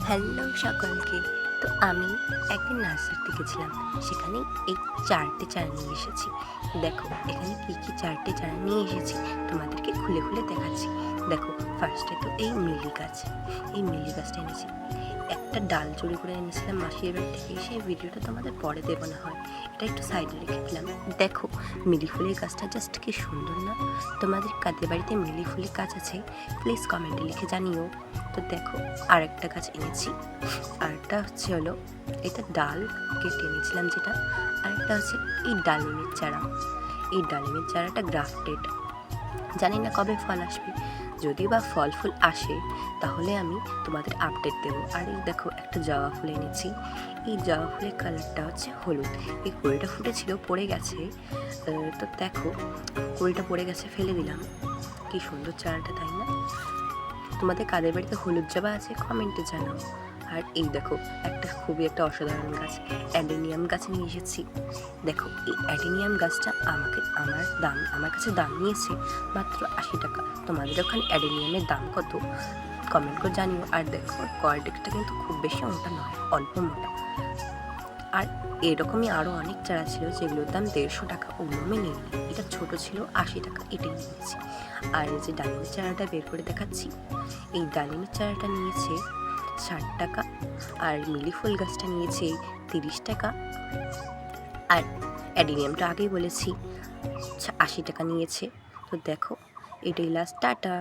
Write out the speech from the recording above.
Hello সকলকে। তো আমি একদিন নার্সারিতে গেছিলাম, সেখানে এই চারটে চারা নিয়ে এসেছি। দেখো এখানে কী কী চারটে চারা নিয়ে এসেছি তোমাদেরকে খুলে খুলে দেখাচ্ছি। দেখো ফার্স্টে তো এই মিলি গাছ, এই মিলি গাছটা এনেছি। একটা ডাল চুরি করে এনেছিলাম মাসির বাড়ি থেকে, সেই ভিডিওটা তোমাদের পরে দেবো না হয়, এটা একটু সাইডে রেখে দিলাম। দেখো মিলি ফুলের গাছটা জাস্ট কি সুন্দর না? তোমাদের কাদের বাড়িতে মিলি ফুলের গাছ আছে প্লিজ কমেন্টে লিখে জানিও। তো দেখো আরেকটা গাছ এনেছি, আরেকটা হলো এটা ডাল কেটে এনেছিলাম যেটা, আরেকটা হচ্ছে এই ডালিমের চারা। এই ডালিমের চারাটা গ্রাফটেড, জানি না কবে ফল আসবে, যদি বা ফল ফুল আসে তাহলে আমি তোমাদের আপডেট দেবো। আর এই দেখো একটা জবা ফুল এনেছি, এই জবা ফুলের কালারটা হচ্ছে হলুদ। এই কুড়িটা ফুটেছিল পড়ে গেছে, তো দেখো কুড়িটা পড়ে গেছে, ফেলে দিলাম। কি সুন্দর চারাটা তাই না? তোমাদের কাদের বাড়িতে হলুদ জবা আছে কমেন্টে জানাও। আর এই দেখো একটা খুবই একটা অসাধারণ গাছ, অ্যাডেনিয়াম গাছ নিয়ে এসেছি। দেখো এই অ্যাডেনিয়াম গাছটা আমার কাছে দাম নিয়েছে মাত্র 80 টাকা। তোমাদের ওখানে অ্যাডেনিয়ামের দাম কত কমেন্ট করে জানিও। আর দেখো কোয়ালিটিটা কিন্তু খুব বেশি মোটা নয়, অল্প মোটা। আর এরকমই আরও অনেক চারা ছিল যেগুলোর দাম 150 টাকা, ওগুলো আমি নিইনি। এটা ছোট ছিল 80 টাকা, এটাই নিয়েছি। আর এই যে ডালিমের চারাটা বের করে দেখাচ্ছি, এই ডালিমের চারাটা নিয়েছে 60 টাকা, আর মিলি ফুল গাছটা নিয়েছে 30 টাকা, আর অ্যাডিনিয়ামটা আগেই বলেছি 80 টাকা নিয়েছে। তো দেখো এটাই লাস্ট, টাটা।